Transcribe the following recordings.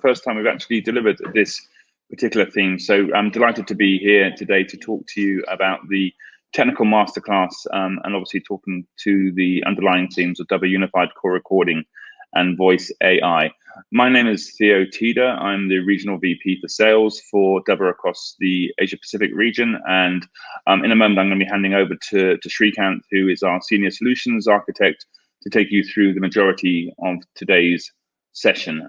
first time we've actually delivered this particular theme. So I'm delighted to be here today to talk to you about the technical masterclass and obviously talking to the underlying themes of Dubber Unified Core Recording and Voice AI. My name is Theo Tida. I'm the Regional VP for Sales for Dubber across the Asia Pacific region. And in a moment, I'm going to be handing over to Shrikant, who is our Senior Solutions Architect, to take you through the majority of today's session.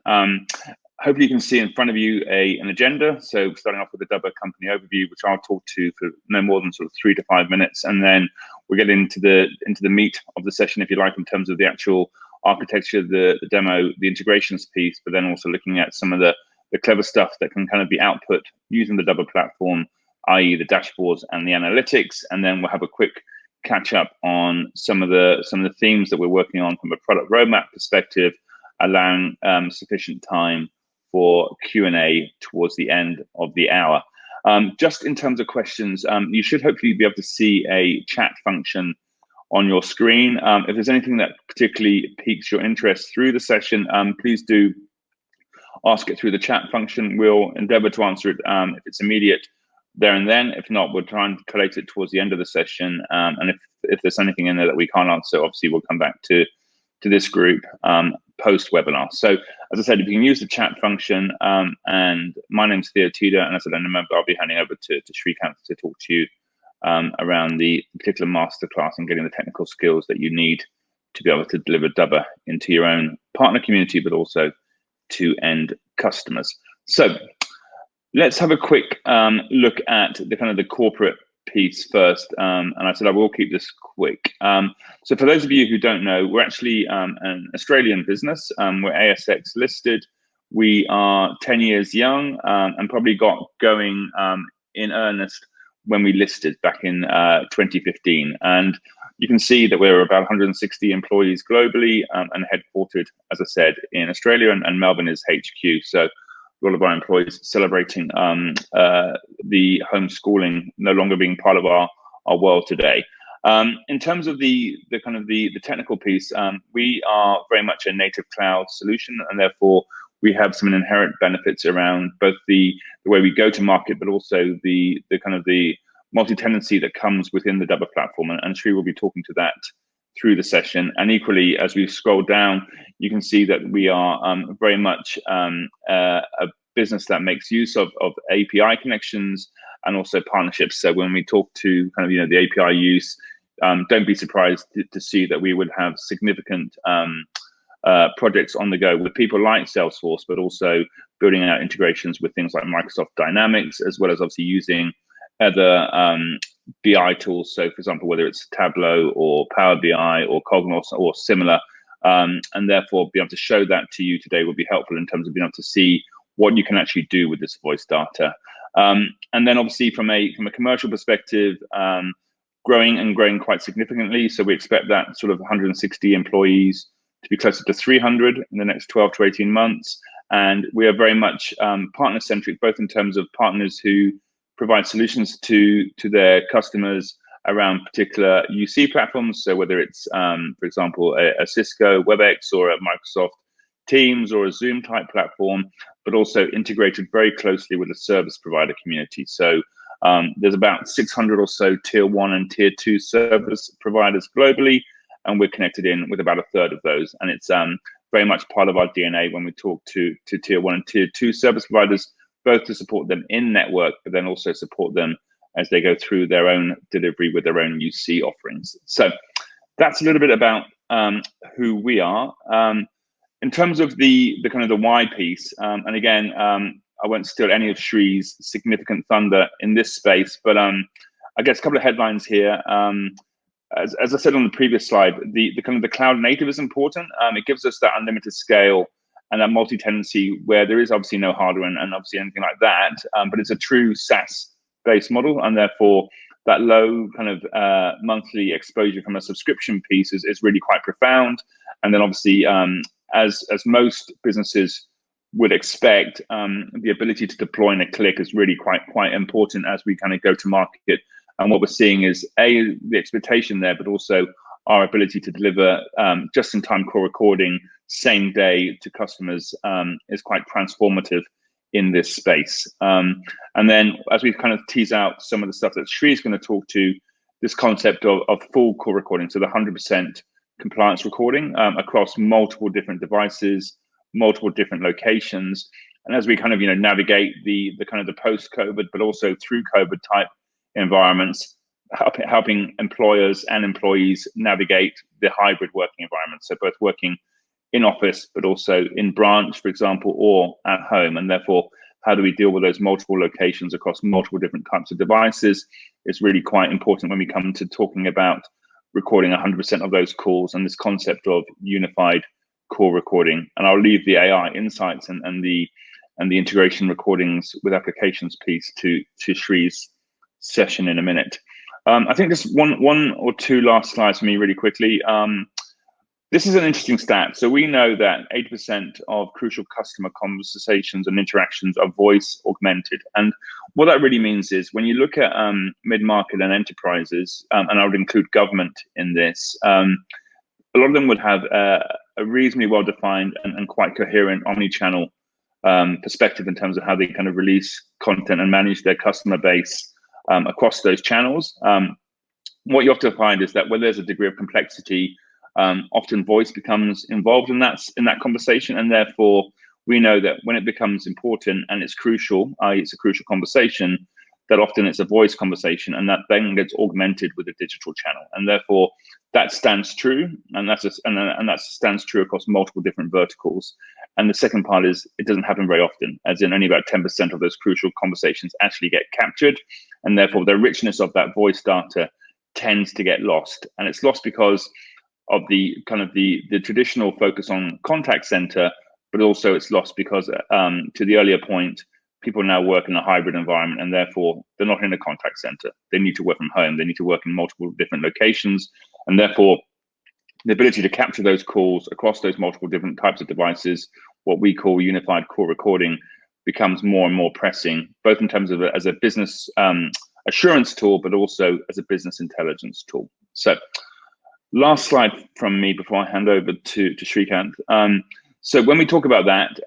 Hopefully you can see in front of you an agenda. So starting off with the Dubber company overview, which I'll talk to for no more than sort of 3 to 5 minutes. And then we'll get into the meat of the session, if you like, in terms of the actual architecture, the demo, the integrations piece, but then also looking at some of the clever stuff that can kind of be output using the Dubber platform, i.e. the dashboards and the analytics. And then we'll have a quick catch up on some of the themes that we're working on from a product roadmap perspective, allowing sufficient time for Q&A towards the end of the hour. Just in terms of questions, you should hopefully be able to see a chat function on your screen. If there's anything that particularly piques your interest through the session, please do ask it through the chat function. We'll endeavor to answer it if it's immediate there and then. If not, we'll try and collate it towards the end of the session. And if there's anything in there that we can't answer, obviously we'll come back to this group post-webinar. So as I said, if you can use the chat function, and my name's Theo Tida, and as I said, remember, I'll be handing over to Shrikant to talk to you around the particular masterclass and getting the technical skills that you need to be able to deliver Dubber into your own partner community, but also to end customers. So let's have a quick look at the corporate piece first, and I said I will keep this quick. So for those of you who don't know, we're actually an Australian business. We're ASX listed. We are 10 years young and probably got going in earnest when we listed back in 2015. And you can see that we're about 160 employees globally and headquartered, as I said, in Australia, and Melbourne is HQ. So all of our employees celebrating the homeschooling no longer being part of our world today. In terms of the technical piece, we are very much a native cloud solution, and therefore we have some inherent benefits around both the way we go to market, but also the multi-tenancy that comes within the Dubber platform. And Sri will be talking to that through the session. And equally, as we scroll down, you can see that we are very much a business that makes use of API connections and also partnerships. So when we talk to the API use, don't be surprised to see that we would have significant projects on the go with people like Salesforce, but also building out integrations with things like Microsoft Dynamics, as well as obviously using other BI tools. So for example, whether it's Tableau or Power BI or Cognos or similar, and therefore be able to show that to you today will be helpful in terms of being able to see what you can actually do with this voice data. And then obviously from a commercial perspective, growing quite significantly. So we expect that sort of 160 employees to be closer to 300 in the next 12 to 18 months. And we are very much partner-centric, both in terms of partners who provide solutions to their customers around particular UC platforms. So whether it's, for example, a Cisco WebEx or a Microsoft Teams or a Zoom type platform, but also integrated very closely with the service provider community. So there's about 600 or so tier 1 and tier 2 service providers globally, and we're connected in with about a third of those. And it's very much part of our DNA when we talk to tier 1 and tier 2 service providers, both to support them in network, but then also support them as they go through their own delivery with their own UC offerings. So that's a little bit about who we are. In terms of the why piece, and again, I won't steal any of Shree's significant thunder in this space, but I guess a couple of headlines here. As I said on the previous slide, the cloud native is important. It gives us that unlimited scale and that multi-tenancy where there is obviously no hardware and obviously anything like that, but it's a true SaaS-based model, and therefore that low monthly exposure from a subscription piece is really quite profound. And then obviously, as most businesses would expect, the ability to deploy in a click is really quite important as we go to market. And what we're seeing is the expectation there, but also our ability to deliver just-in-time core recording same day to customers is quite transformative in this space. And then as we kind of tease out some of the stuff that Sri is going to talk to, this concept of full call recording, so the 100% compliance recording across multiple different devices, multiple different locations. And as we kind of navigate the kind of the post-COVID, but also through COVID type environments, helping employers and employees navigate the hybrid working environment. So both working in office, but also in branch, for example, or at home. And therefore, how do we deal with those multiple locations across multiple different types of devices is really quite important when we come to talking about recording 100% of those calls and this concept of unified call recording. And I'll leave the AI insights and the integration recordings with applications piece to Sri's session in a minute. I think just one or two last slides for me really quickly. This is an interesting stat. So we know that 80% of crucial customer conversations and interactions are voice augmented. And what that really means is when you look at mid-market and enterprises, and I would include government in this, a lot of them would have a reasonably well-defined and quite coherent omni-channel perspective in terms of how they kind of release content and manage their customer base across those channels. What you often find is that where there's a degree of complexity, often voice becomes involved in that conversation, and therefore we know that when it becomes important and it's crucial, it's a crucial conversation, that often it's a voice conversation, and that then gets augmented with a digital channel, and therefore that stands true, and that stands true across multiple different verticals. And the second part is it doesn't happen very often, as in only about 10% of those crucial conversations actually get captured, and therefore the richness of that voice data tends to get lost, and it's lost because of the kind of the traditional focus on contact center, but also it's lost because to the earlier point, people now work in a hybrid environment, and therefore they're not in a contact center. They need to work from home. They need to work in multiple different locations, and therefore the ability to capture those calls across those multiple different types of devices, what we call unified call recording, becomes more and more pressing, both in terms of as a business assurance tool, but also as a business intelligence tool. So last slide from me before I hand over to Shrikant. So when we talk about that,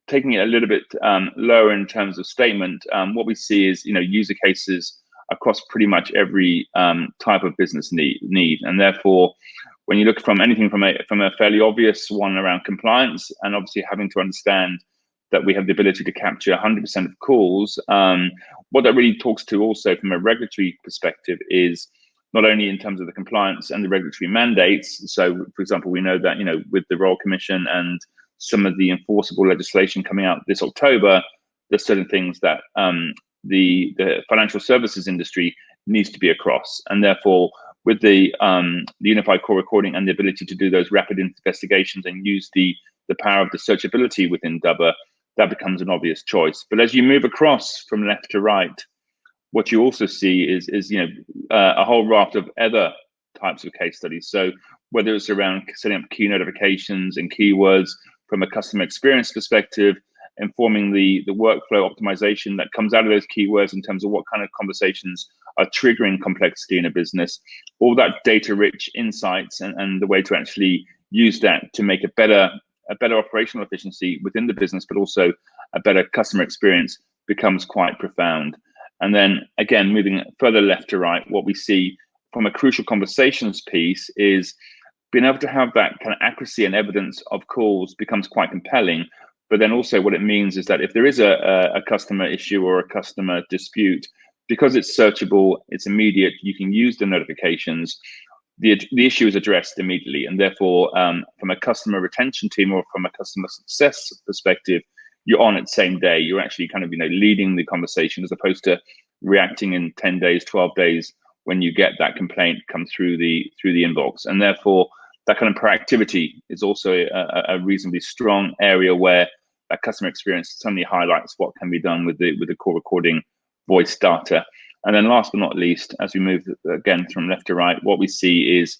taking it a little bit lower in terms of statement, what we see is user cases across pretty much every type of business need, and therefore when you look from anything from a fairly obvious one around compliance, and obviously having to understand that we have the ability to capture 100% of calls, what that really talks to also from a regulatory perspective is not only in terms of the compliance and the regulatory mandates. So, for example, we know that, with the Royal Commission and some of the enforceable legislation coming out this October, there's certain things that the financial services industry needs to be across. And therefore, with the unified call recording and the ability to do those rapid investigations and use the power of the searchability within DUBA, that becomes an obvious choice. But as you move across from left to right, what you also see is a whole raft of other types of case studies. So whether it's around setting up key notifications and keywords from a customer experience perspective, informing the workflow optimization that comes out of those keywords in terms of what kind of conversations are triggering complexity in a business, all that data-rich insights and the way to actually use that to make a better operational efficiency within the business, but also a better customer experience becomes quite profound. And then again, moving further left to right, what we see from a crucial conversations piece is being able to have that kind of accuracy and evidence of calls becomes quite compelling. But then also what it means is that if there is a customer issue or a customer dispute, because it's searchable, it's immediate, you can use the notifications, the issue is addressed immediately. And therefore, from a customer retention team or from a customer success perspective, you're on it same day. You're actually kind of leading the conversation as opposed to reacting in 10 days, 12 days when you get that complaint come through the inbox. And therefore, that kind of proactivity is also a reasonably strong area where that customer experience suddenly highlights what can be done with the call recording voice data. And then last but not least, as we move again from left to right, what we see is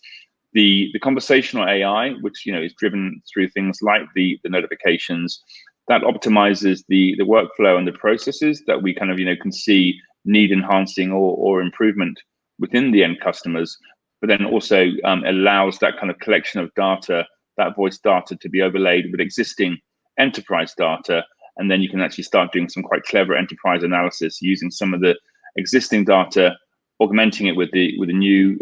the conversational AI, which is driven through things like the notifications, that optimizes the workflow and the processes that we kind of can see need enhancing or improvement within the end customers, but then also allows that kind of collection of data that voice data to be overlaid with existing enterprise data. And then you can actually start doing some quite clever enterprise analysis using some of the existing data, augmenting it with the new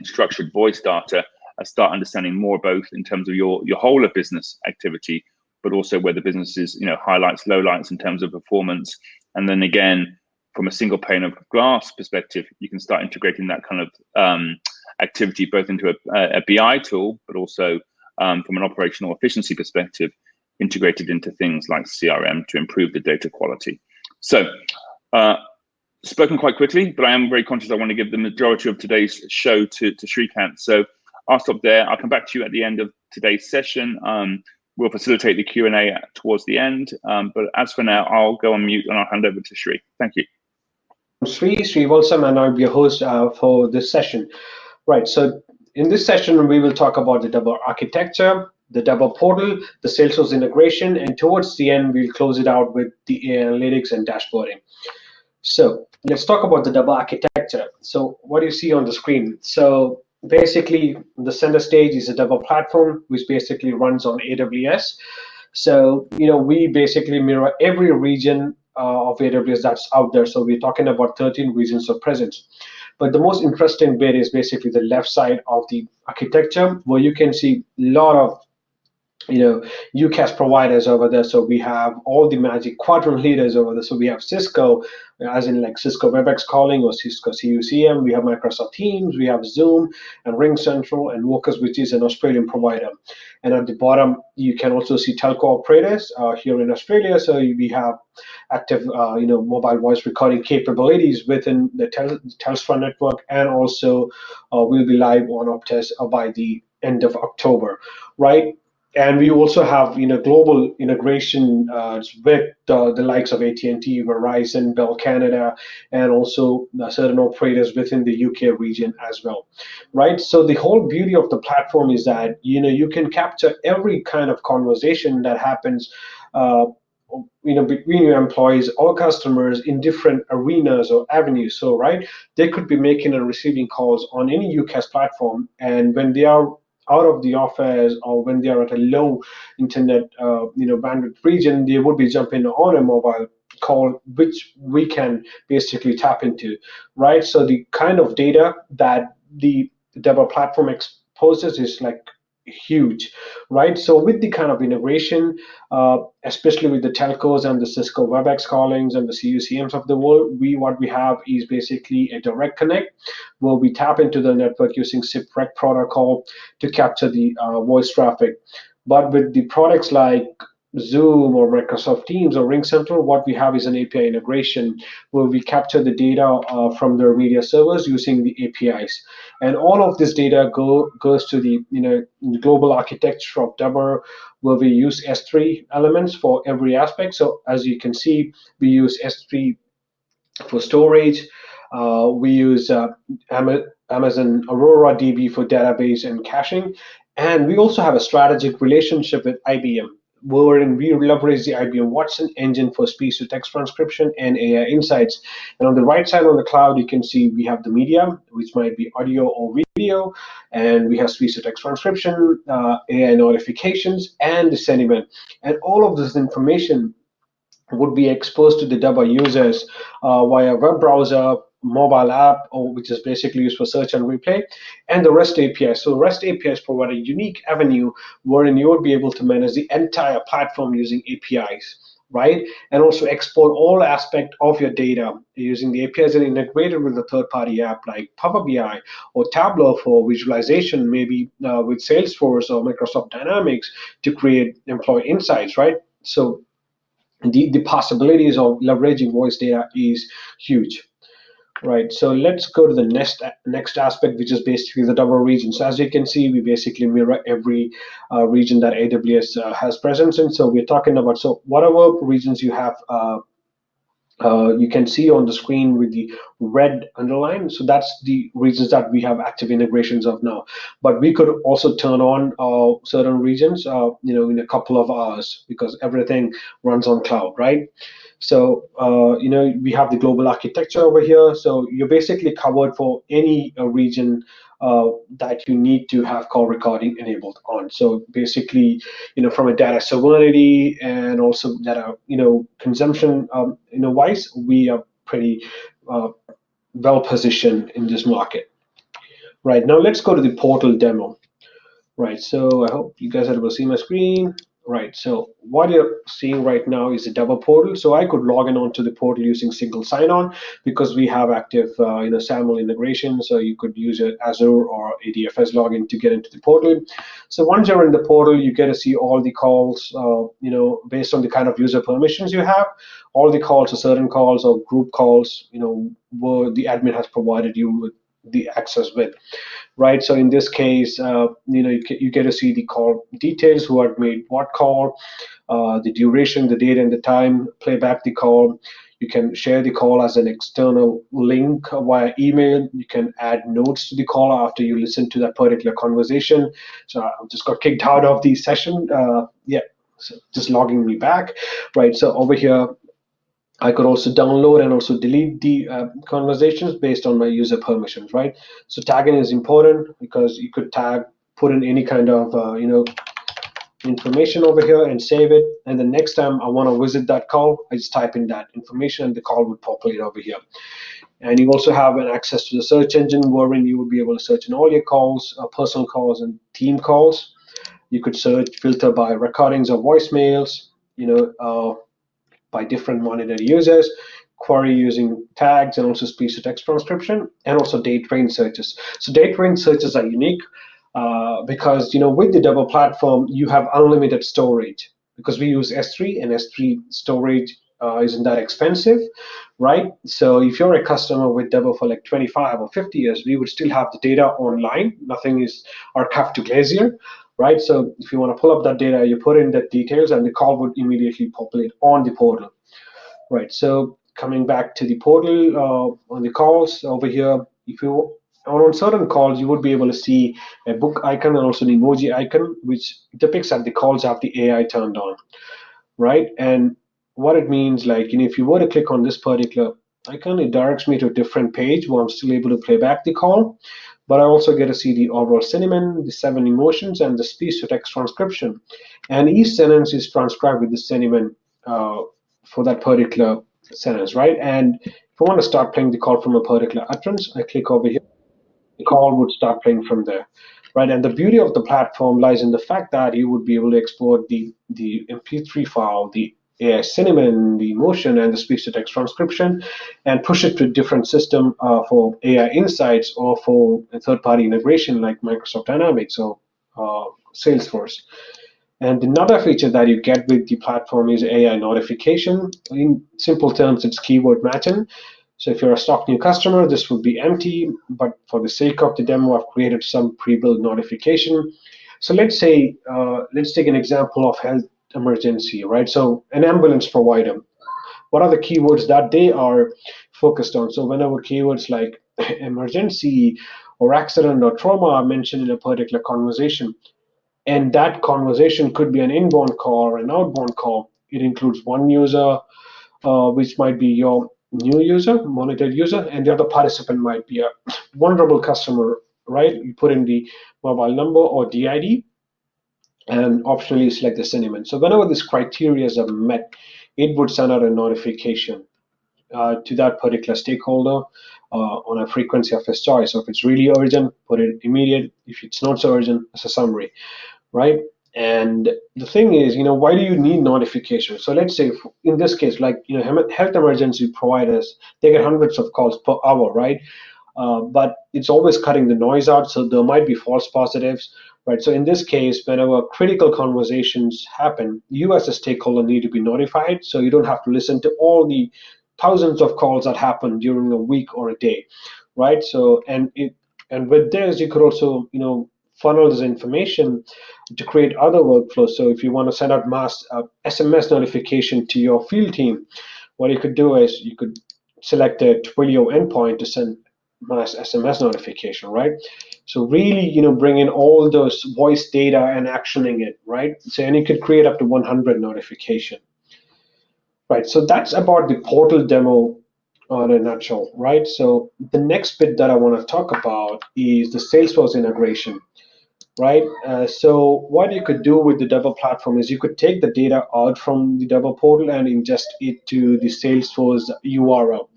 structured voice data, and start understanding more both in terms of your whole of business activity, but also where the business is, highlights, lowlights in terms of performance. And then again, from a single pane of glass perspective, you can start integrating that kind of activity both into a BI tool, but also from an operational efficiency perspective, integrated into things like CRM to improve the data quality. So, spoken quite quickly, but I am very conscious I want to give the majority of today's show to Shrikant. So I'll stop there. I'll come back to you at the end of today's session. We'll facilitate the Q&A towards the end. But as for now, I'll go on mute and I'll hand over to Shri. Thank you. Sri Walsam, and I'll be your host for this session. Right, so in this session, we will talk about the double architecture, the double portal, the Salesforce integration, and towards the end, we'll close it out with the analytics and dashboarding. So let's talk about the double architecture. So what do you see on the screen? So basically, the center stage is a double platform, which basically runs on AWS. So, we basically mirror every region of AWS that's out there. So we're talking about 13 regions of presence. But the most interesting bit is basically the left side of the architecture, where you can see a lot of UCaaS providers over there. So we have all the Magic Quadrant leaders over there. So we have Cisco, as in like Cisco WebEx calling or Cisco CUCM. We have Microsoft Teams, we have Zoom and RingCentral and Vocus, which is an Australian provider. And at the bottom, you can also see telco operators here in Australia. So we have active, mobile voice recording capabilities within the Telstra network, and also we'll be live on Optus by the end of October, right? And we also have, global integration with the likes of AT&T, Verizon, Bell Canada, and also certain operators within the UK region as well, right? So the whole beauty of the platform is that, you can capture every kind of conversation that happens, between your employees or customers in different arenas or avenues. So, right, they could be making and receiving calls on any UCaaS platform, and when they are out of the office or when they are at a low internet bandwidth region, they would be jumping on a mobile call, which we can basically tap into, right? So the kind of data that the double platform exposes is like huge, right? So with the kind of integration, especially with the telcos and the Cisco WebEx callings and the CUCMs of the world, what we have is basically a direct connect where we tap into the network using SIP-REC protocol to capture the voice traffic. But with the products like Zoom or Microsoft Teams or RingCentral, what we have is an API integration where we capture the data from their media servers using the APIs, and all of this data goes to the global architecture of Double, where we use S3 elements for every aspect. So as you can see, we use S3 for storage. We use Amazon Aurora DB for database and caching, and we also have a strategic relationship with IBM, wherein we leverage the IBM Watson engine for speech-to-text transcription and AI insights. And on the right side on the cloud, you can see we have the media, which might be audio or video, and we have speech-to-text transcription, AI notifications, and the sentiment. And all of this information would be exposed to the Double users via web browser, mobile app, which is basically used for search and replay, and the REST API. So REST APIs provide a unique avenue wherein you would be able to manage the entire platform using APIs, right? And also export all aspects of your data using the APIs and integrated with a third-party app like Power BI or Tableau for visualization, maybe with Salesforce or Microsoft Dynamics to create employee insights, right? So the possibilities of leveraging voice data is huge. Right, so let's go to the next aspect, which is basically the Double region. So as you can see, we basically mirror every region that AWS has presence in. So we're talking about, so whatever regions you have, you can see on the screen with the red underline. So that's the regions that we have active integrations of now. But we could also turn on certain regions, in a couple of hours, because everything runs on cloud, right? So, we have the global architecture over here. So you're basically covered for any region that you need to have call recording enabled on. So basically, from a data sovereignty and also data, consumption, wise, we are pretty well positioned in this market. Right, now let's go to the portal demo. Right, so I hope you guys are able to see my screen. Right, so what you're seeing right now is a double portal. So I could log in onto the portal using single sign-on because we have active, SAML integration. So you could use an Azure or ADFS login to get into the portal. So once you're in the portal, you get to see all the calls, based on the kind of user permissions you have. All the calls or certain calls or group calls, where the admin has provided you with the access with. Right? So in this case, you get to see the call details, who had made what call, the duration, the date and the time, play back the call. You can share the call as an external link via email. You can add notes to the call after you listen to that particular conversation. So I just got kicked out of the session. So just logging me back. Right, so over here, I could also download and also delete the conversations based on my user permissions, right? So tagging is important because you could tag, put in any kind of, information over here and save it. And the next time I want to visit that call, I just type in that information and the call would populate over here. And you also have an access to the search engine wherein you will be able to search in all your calls, personal calls and team calls. You could search, filter by recordings or voicemails, by different monitored users, query using tags and also speech to text transcription, and also date range searches. So date range searches are unique because with the double platform you have unlimited storage because we use S3 and S3 storage isn't that expensive, right? So if you're a customer with double for like 25 or 50 years, we would still have the data online. Nothing is archived to Glacier, right? So if you want to pull up that data, you put in the details and the call would immediately populate on the portal, right? So coming back to the portal, on the calls over here, if you on certain calls, you would be able to see a book icon and also an emoji icon, which depicts that the calls have the AI turned on, right? And what it means, like, if you were to click on this particular icon, it directs me to a different page where I'm still able to play back the call, but I also get to see the overall sentiment, the 7 emotions, and the speech to text transcription. And each sentence is transcribed with the sentiment for that particular sentence, right? And if I want to start playing the call from a particular utterance, I click over here, the call would start playing from there, right? And the beauty of the platform lies in the fact that you would be able to export the MP3 file, the AI cinnamon, the emotion, and the speech-to-text transcription, and push it to a different system for AI insights or for a third-party integration like Microsoft Dynamics or Salesforce. And another feature that you get with the platform is AI notification. In simple terms, it's keyword matching. So if you're a stock new customer, this would be empty, but for the sake of the demo, I've created some pre-built notification. So let's say, let's take an example of health emergency, right? So an ambulance provider, what are the keywords that they are focused on? So whenever keywords like emergency or accident or trauma are mentioned in a particular conversation, and that conversation could be an inbound call or an outbound call, it includes one user, which might be your new user, monitored user, and the other participant might be a vulnerable customer, right? You put in the mobile number or DID, and optionally select the sentiment. So whenever these criteria are met, it would send out a notification to that particular stakeholder on a frequency of his choice. So if it's really urgent, put it immediate. If it's not so urgent, it's a summary, right? And the thing is, why do you need notification? So let's say in this case, like, health emergency providers, they get hundreds of calls per hour, right? But it's always cutting the noise out, so there might be false positives, right? So in this case, whenever critical conversations happen, you as a stakeholder need to be notified, so you don't have to listen to all the thousands of calls that happen during a week or a day, right? So and with this, you could also funnel this information to create other workflows. So if you want to send out mass SMS notification to your field team, what you could do is you could select a Twilio endpoint to send mass SMS notification, right? So really, bring in all those voice data and actioning it, right? So, and you could create up to 100 notification, right? So that's about the portal demo in a nutshell, right? So the next bit that I want to talk about is the Salesforce integration, right? So what you could do with the Devel platform is you could take the data out from the Devel portal and ingest it to the Salesforce URL,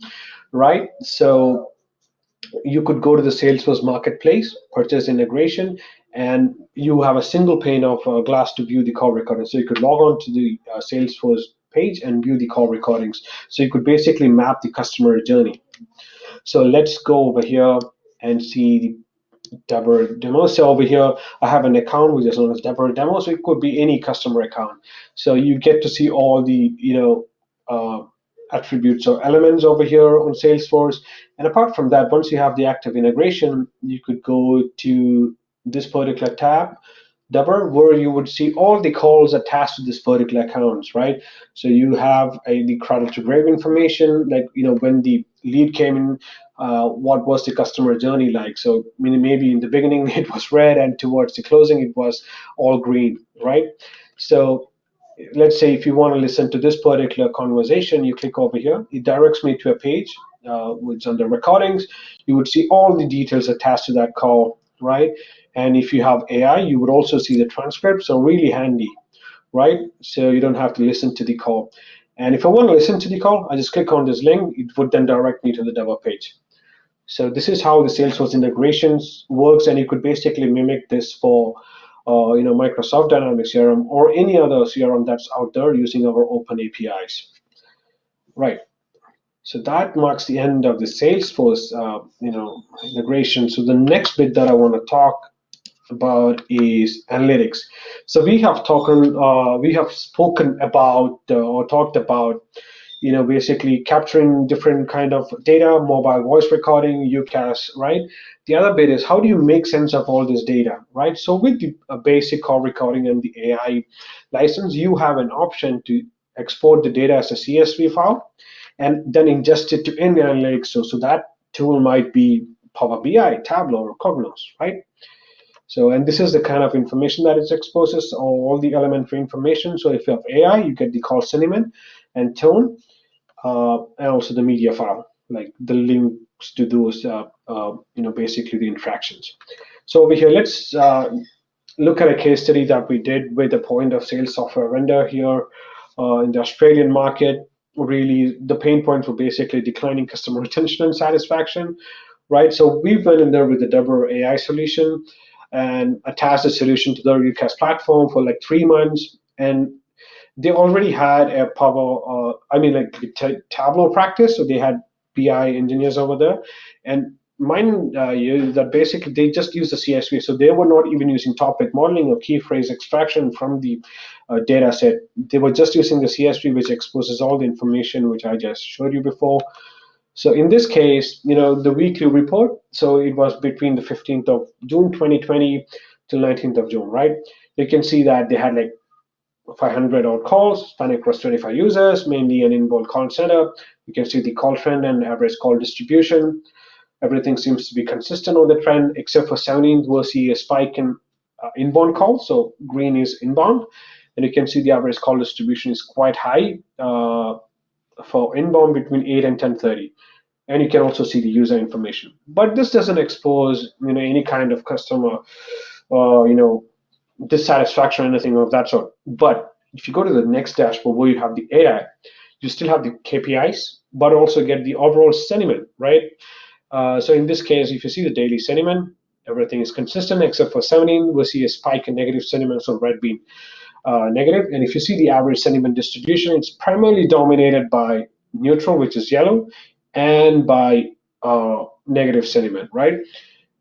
right? So you could go to the Salesforce marketplace, purchase integration, and you have a single pane of glass to view the call recording. So you could log on to the Salesforce page and view the call recordings. So you could basically map the customer journey. So let's go over here and see the Deborah demo. So over here, I have an account which is known as Deborah demo. So it could be any customer account. So you get to see all the attributes or elements over here on Salesforce. And apart from that, once you have the active integration, you could go to this particular tab, Deborah, where you would see all the calls attached to this particular accounts, right? So you have the cradle to grave information, like when the lead came in, what was the customer journey like? So maybe in the beginning it was red, and towards the closing it was all green, right? So let's say if you want to listen to this particular conversation, you click over here. It directs me to a page which under recordings. You would see all the details attached to that call, right? And if you have AI, you would also see the transcript. So really handy, right? So you don't have to listen to the call. And if I want to listen to the call, I just click on this link. It would then direct me to the Devel page. So this is how the Salesforce integrations works, and you could basically mimic this for Microsoft Dynamics CRM or any other CRM that's out there using our open APIs. Right. So that marks the end of the Salesforce integration. So the next bit that I want to talk about is analytics. So we have spoken about or talked about basically capturing different kind of data, mobile voice recording, UCAS, right? The other bit is how do you make sense of all this data, right? So with the basic call recording and the AI license, you have an option to export the data as a CSV file and then ingest it to any analytics. So that tool might be Power BI, Tableau, or Cognos, right? So, and this is the kind of information that it exposes, all the elementary information. So if you have AI, you get the call sentiment and tone, and also the media file, like the links to those, basically the interactions. So over here, let's look at a case study that we did with a point of sale software vendor here in the Australian market. Really, the pain points were basically declining customer retention and satisfaction, right? So we went in there with the Deborah AI solution and attached the solution to the UCAS platform for like 3 months. And they already had a Tableau practice, so they had BI engineers over there. And mine is that basically they just use the CSV, so they were not even using topic modeling or key phrase extraction from the data set. They were just using the CSV, which exposes all the information which I just showed you before. So in this case, the weekly report, so it was between the 15th of June 2020 till 19th of June, right? You can see that they had like 500 odd calls spanning across 25 users, mainly an inbound call setup. You can see the call trend and average call distribution. Everything seems to be consistent on the trend, except for 17th, we'll see a spike in inbound calls. So green is inbound. And you can see the average call distribution is quite high for inbound between 8 and 10:30. And you can also see the user information. But this doesn't expose any kind of customer dissatisfaction or anything of that sort. But if you go to the next dashboard where you have the AI, you still have the KPIs, but also get the overall sentiment, right? So in this case, if you see the daily sentiment, everything is consistent except for 17. We'll see a spike in negative sentiment, so red being negative. And if you see the average sentiment distribution, it's primarily dominated by neutral, which is yellow, and by negative sentiment, right?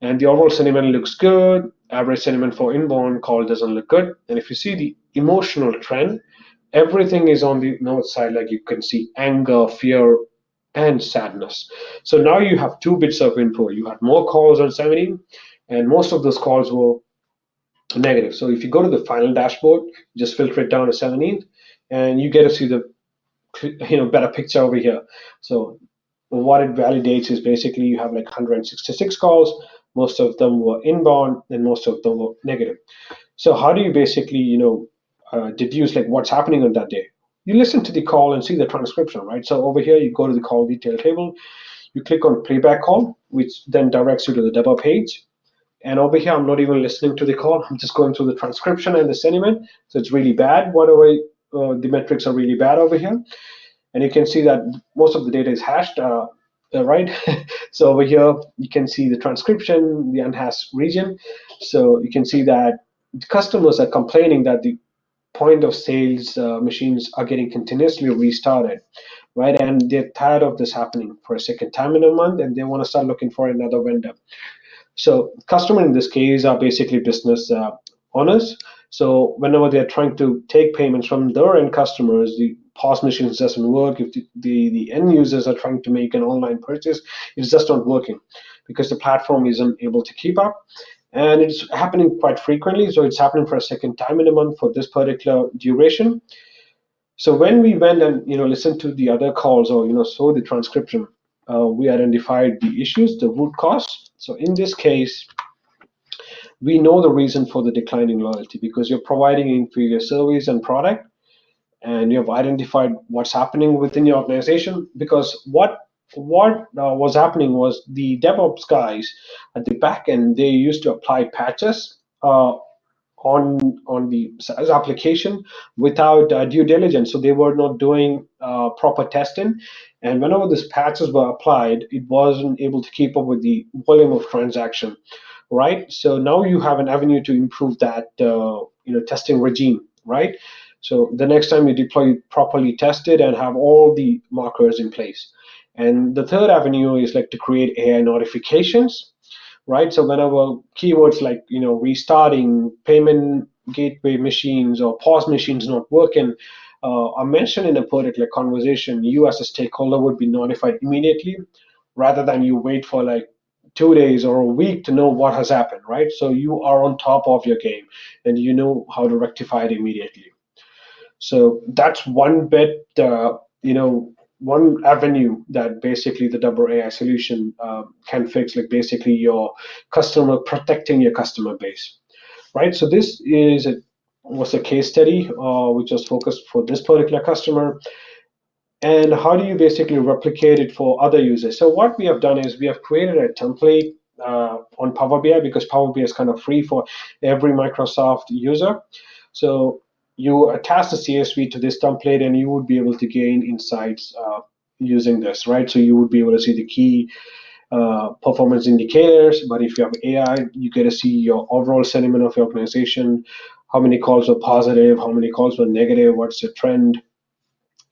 And the overall sentiment looks good. Average sentiment for inbound call doesn't look good. And if you see the emotional trend, everything is on the north side, like you can see anger, fear, and sadness. So now you have 2 bits of info. You had more calls on 17, and most of those calls were negative. So if you go to the final dashboard, just filter it down to 17, and you get to see the better picture over here. So what it validates is basically you have like 166 calls. Most of them were inbound, and most of them were negative. So how do you basically deduce like what's happening on that day? you listen to the call and see the transcription, right? So over here, you go to the call detail table, you click on playback call, which then directs you to the demo page. And over here, I'm not even listening to the call. I'm just going through the transcription and the sentiment. So it's really bad. Whatever the metrics are really bad over here. And you can see that most of the data is hashed, right? So over here, you can see the transcription, the unhashed region. So you can see that the customers are complaining that the point of sales machines are getting continuously restarted, right? And they're tired of this happening for a second time in a month, and they want to start looking for another vendor. So customer in this case are basically business owners. So whenever they're trying to take payments from their end customers, the POS machines doesn't work. If the end users are trying to make an online purchase, it's just not working because the platform isn't able to keep up. And it's happening quite frequently. So it's happening for a second time in a month for this particular duration. So when we went and listened to the other calls or saw the transcription, we identified the issues, the root cause. So in this case, we know the reason for the decline in loyalty because you're providing inferior service and product, and you have identified what's happening within your organization. Because what was happening was the DevOps guys at the back end, they used to apply patches on the SaaS application without due diligence. So they were not doing proper testing, and whenever these patches were applied, it wasn't able to keep up with the volume of transaction, right? So now you have an avenue to improve that testing regime, right? So the next time you deploy, properly test it and have all the markers in place. And the third avenue is like to create AI notifications, right? So whenever keywords like restarting, payment gateway machines, or POS machines not working are mentioned in a particular conversation, you as a stakeholder would be notified immediately, rather than you wait for like 2 days or a week to know what has happened, right? So you are on top of your game and you know how to rectify it immediately. So that's one bit, one avenue that basically the Double AI solution can fix, like basically your customer, protecting your customer base, right? So this was a case study which was focused for this particular customer. And how do you basically replicate it for other users? So what we have done is we have created a template on Power BI, because Power BI is kind of free for every Microsoft user. So you attach the CSV to this template, and you would be able to gain insights using this, right? So you would be able to see the key performance indicators. But if you have AI, you get to see your overall sentiment of your organization, how many calls were positive, how many calls were negative, what's the trend,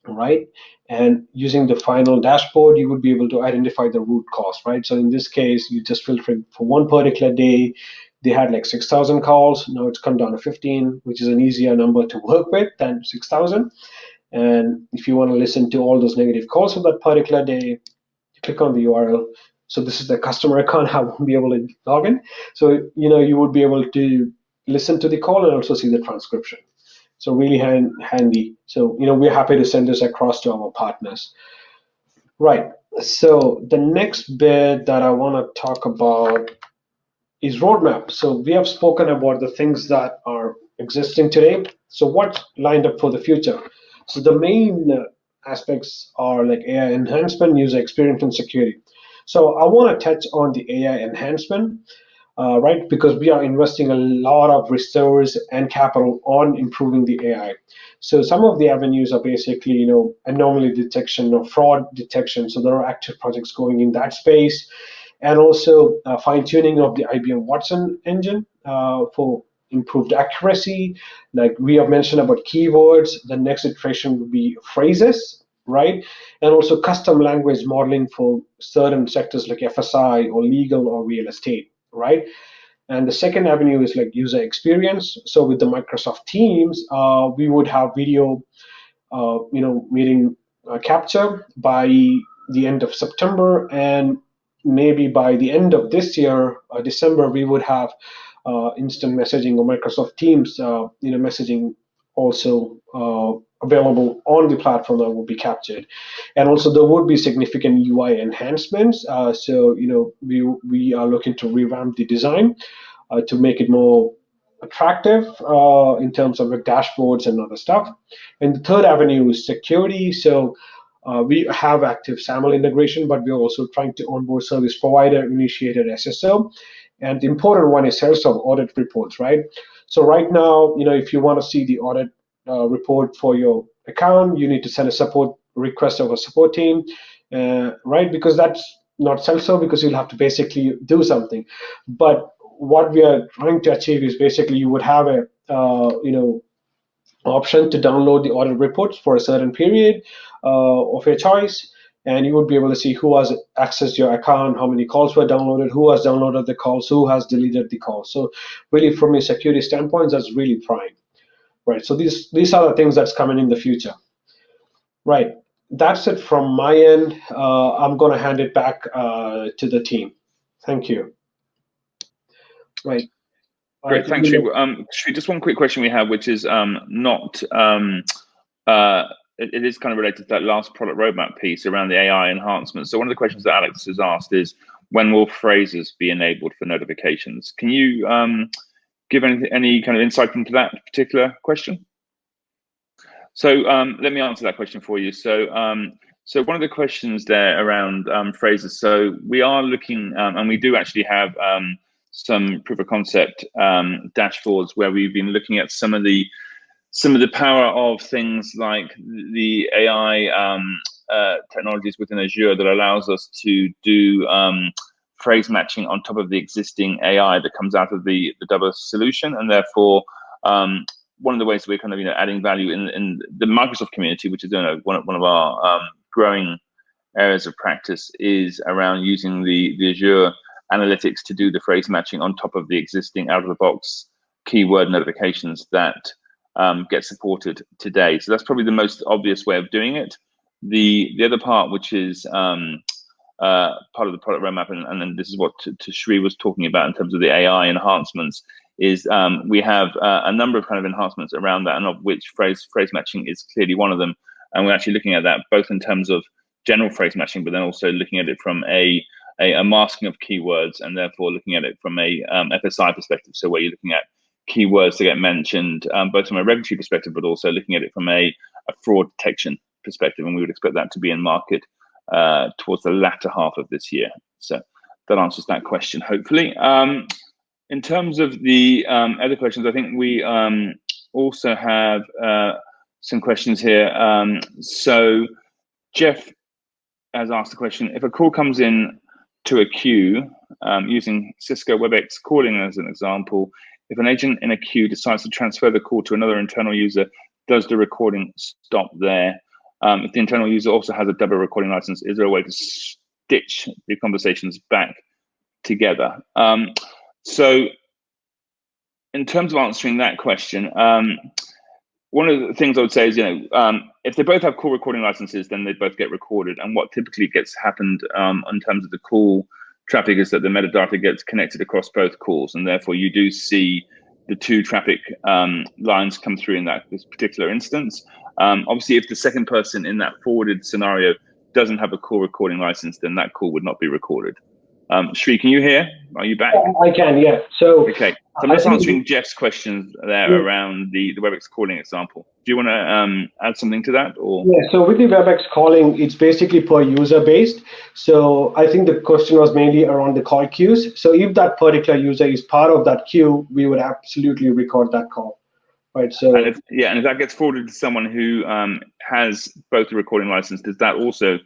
right? And using the final dashboard, you would be able to identify the root cause, right? So in this case, you just filtered for one particular day. They had like 6,000 calls. Now it's come down to 15, which is an easier number to work with than 6,000. And if you want to listen to all those negative calls for that particular day, you click on the URL. So this is the customer account. I won't be able to log in. So you would be able to listen to the call and also see the transcription. So really handy. So we're happy to send this across to our partners. Right. So the next bit that I want to talk about is roadmap. So we have spoken about the things that are existing today. So what's lined up for the future? So the main aspects are like AI enhancement, user experience, and security. So I want to touch on the AI enhancement, right? Because we are investing a lot of resource and capital on improving the AI. So some of the avenues are basically, anomaly detection or fraud detection. So there are active projects going in that space, and also fine tuning of the IBM Watson engine for improved accuracy. Like we have mentioned about keywords, the next iteration would be phrases, right? And also custom language modeling for certain sectors like FSI or legal or real estate, right? And the second avenue is like user experience. So with the Microsoft Teams, we would have video, meeting capture by the end of September, and maybe by the end of this year, December, we would have instant messaging or Microsoft Teams, messaging also available on the platform that will be captured. And also there would be significant UI enhancements. So we are looking to revamp the design to make it more attractive in terms of the dashboards and other stuff. And the third avenue is security. So we have active SAML integration, but we're also trying to onboard service provider initiated SSO. And the important one is self audit reports, right? So right now, if you want to see the audit report for your account, you need to send a support request of a support team, right? Because that's not self-serve, because you'll have to basically do something. But what we are trying to achieve is basically you would have a option to download the audit reports for a certain period of your choice, and you would be able to see who has accessed your account, how many calls were downloaded, who has downloaded the calls, who has deleted the calls. So really, from a security standpoint, that's really prime, right? So these are the things that's coming in the future, right? That's it from my end. I'm going to hand it back to the team. Thank you. Right. Great, thanks, Sri. Sri, just one quick question we have, which is not, it is kind of related to that last product roadmap piece around the AI enhancements. So one of the questions that Alex has asked is, when will phrases be enabled for notifications? Can you give any kind of insight into that particular question? So let me answer that question for you. So so one of the questions there around phrases. So we are looking, and we do actually have some proof of concept dashboards where we've been looking at some of the power of things like the AI technologies within Azure that allows us to do phrase matching on top of the existing AI that comes out of the Double solution, and therefore one of the ways we're kind of adding value in the Microsoft community, which is one of our growing areas of practice, is around using the Azure analytics to do the phrase matching on top of the existing out-of-the-box keyword notifications that get supported today. So that's probably the most obvious way of doing it. The other part, which is part of the product roadmap, and then this is what Sri was talking about in terms of the AI enhancements, is we have a number of kind of enhancements around that, and of which phrase matching is clearly one of them. And we're actually looking at that both in terms of general phrase matching, but then also looking at it from a masking of keywords, and therefore looking at it from a FSI perspective. So where you're looking at keywords that get mentioned, both from a regulatory perspective, but also looking at it from a fraud detection perspective. And we would expect that to be in market towards the latter half of this year. So that answers that question, hopefully. In terms of the other questions, I think we also have some questions here. So Jeff has asked the question: if a call comes in to a queue, using Cisco WebEx calling as an example, if an agent in a queue decides to transfer the call to another internal user, does the recording stop there? If the internal user also has a double recording license, is there a way to stitch the conversations back together? So in terms of answering that question, one of the things I would say is, if they both have call recording licenses, then they both get recorded. And what typically gets happened in terms of the call traffic is that the metadata gets connected across both calls, and therefore you do see the two traffic lines come through in this particular instance. Obviously, if the second person in that forwarded scenario doesn't have a call recording license, then that call would not be recorded. Sri, can you hear? Are you back? I can, yeah. So okay. So I'm just answering Jeff's questions there around the WebEx calling example. Do you want to add something to that? Or? Yeah, so with the WebEx calling, it's basically per user based. So I think the question was mainly around the call queues. So if that particular user is part of that queue, we would absolutely record that call. Right. So and if that gets forwarded to someone who has both the recording license, does that also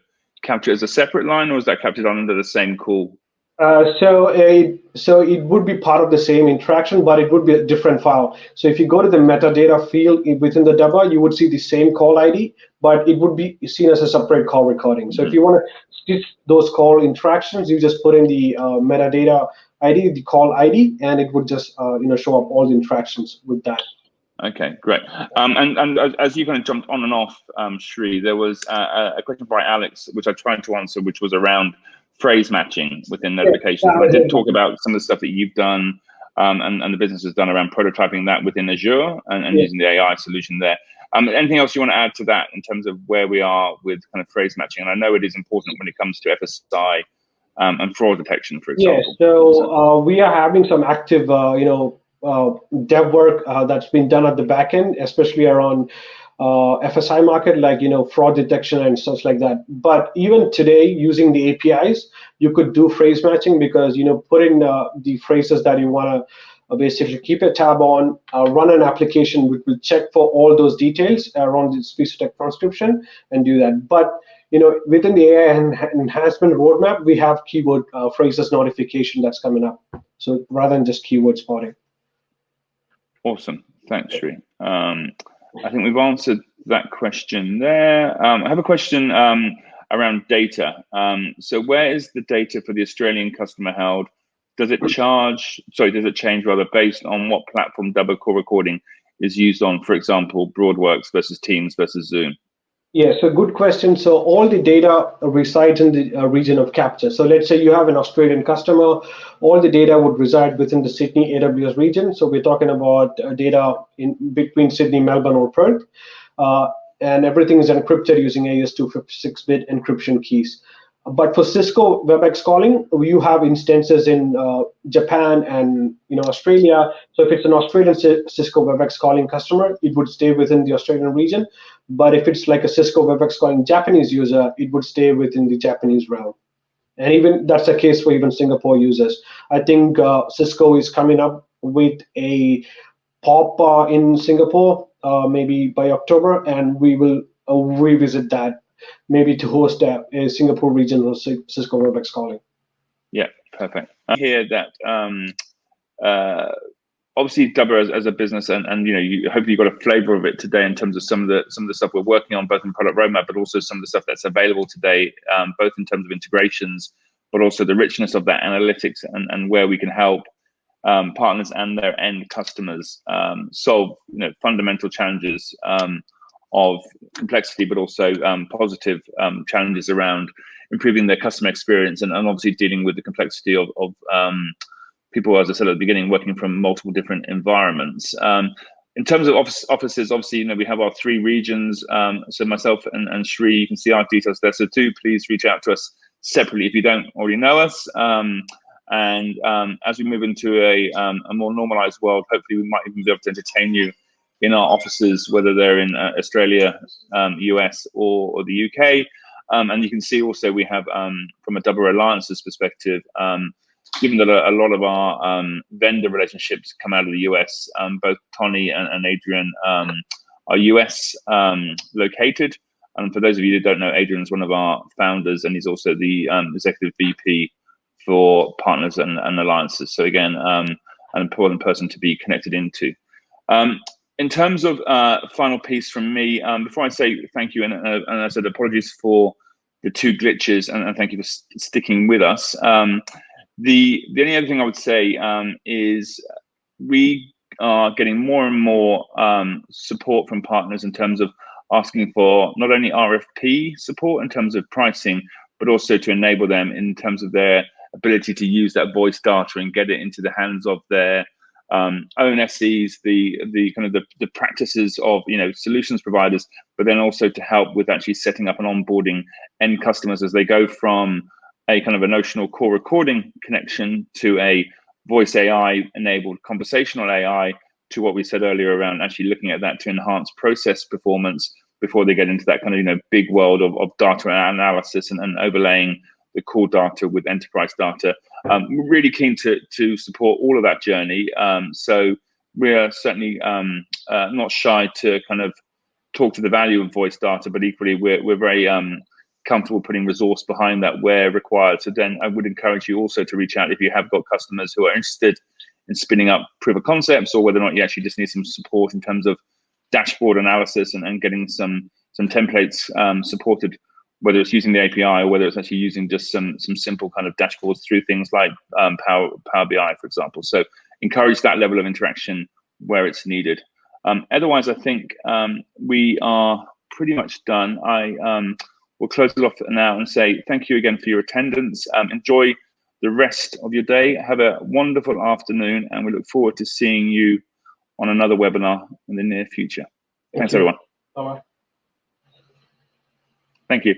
capture as a separate line, or is that captured under the same call? So it would be part of the same interaction, but it would be a different file. So if you go to the metadata field within the DABA, you would see the same call ID, but it would be seen as a separate call recording. So if you want to stitch those call interactions, you just put in the metadata ID, the call ID, and it would just show up all the interactions with that. Okay, great. And as you kind of jumped on and off, Sri, there was a question by Alex, which I tried to answer, which was around phrase matching within notifications. I did talk about some of the stuff that you've done and the business has done around prototyping that within Azure and using the AI solution there. Anything else you want to add to that in terms of where we are with kind of phrase matching? And I know it is important when it comes to FSI and fraud detection, for example. Yes, so we are having some active, dev work that's been done at the back end, especially around FSI market, like fraud detection and stuff like that. But even today, using the APIs, you could do phrase matching, because put in the phrases that you want to basically keep a tab on, run an application which will check for all those details around the speech-to-text transcription and do that. But within the AI enhancement roadmap, we have keyword phrases notification that's coming up. So rather than just keyword spotting. Awesome, thanks, Sri. I think we've answered that question there. I have a question around data. So where is the data for the Australian customer held? Does it change rather based on what platform double call recording is used on? For example, Broadworks versus Teams versus Zoom. Yeah, so good question. So all the data resides in the region of capture. So let's say you have an Australian customer, all the data would reside within the Sydney AWS region. So we're talking about data in between Sydney, Melbourne, or Perth. And everything is encrypted using AES-256-bit encryption keys. But for Cisco WebEx calling, you have instances in Japan and Australia. So if it's an Australian Cisco WebEx calling customer, it would stay within the Australian region. But if it's like a Cisco WebEx calling Japanese user, it would stay within the Japanese realm. And even that's the case for even Singapore users. I think Cisco is coming up with a POP in Singapore, maybe by October, and we will revisit that, maybe to host a Singapore region of Cisco WebEx calling. Yeah, perfect. I hear that obviously Dubber as a business, and hopefully you got a flavor of it today in terms of some of the stuff we're working on, both in product roadmap, but also some of the stuff that's available today, both in terms of integrations, but also the richness of that analytics and where we can help partners and their end customers solve fundamental challenges of complexity, but also positive challenges around improving their customer experience, and obviously dealing with the complexity of people, as I said at the beginning, working from multiple different environments. In terms of offices, obviously, we have our 3 regions. So myself and Sri, you can see our details there. So do please reach out to us separately if you don't already know us. And as we move into a more normalized world, hopefully we might even be able to entertain you in our offices, whether they're in Australia, US, or the UK. And you can see also we have, from a Dubber Alliances perspective, given that a lot of our vendor relationships come out of the US, both Tony and Adrian are US located. And for those of you who don't know, Adrian is one of our founders, and he's also the executive VP for partners and alliances. So again, an important person to be connected into. In terms of final piece from me, before I say thank you, and I said apologies for the 2 glitches, and thank you for sticking with us. The only other thing I would say is we are getting more and more support from partners in terms of asking for not only RFP support in terms of pricing, but also to enable them in terms of their ability to use that voice data and get it into the hands of their own SEs, the kind of the practices of solutions providers, but then also to help with actually setting up and onboarding end customers as they go from a kind of a notional call recording connection to a voice AI enabled conversational AI, to what we said earlier around actually looking at that to enhance process performance before they get into that kind of big world of data analysis and overlaying the call data with enterprise data. We're really keen to support all of that journey. So we're certainly not shy to kind of talk to the value of voice data, but equally we're very comfortable putting resource behind that where required. So then I would encourage you also to reach out if you have got customers who are interested in spinning up proof of concepts, or whether or not you actually just need some support in terms of dashboard analysis and getting some templates supported, whether it's using the API or whether it's actually using just some simple kind of dashboards through things like Power BI, for example. So encourage that level of interaction where it's needed. Otherwise, I think we are pretty much done. We'll close it off now and say thank you again for your attendance. Enjoy the rest of your day. Have a wonderful afternoon, and we look forward to seeing you on another webinar in the near future. Thanks, everyone. Bye-bye. Thank you.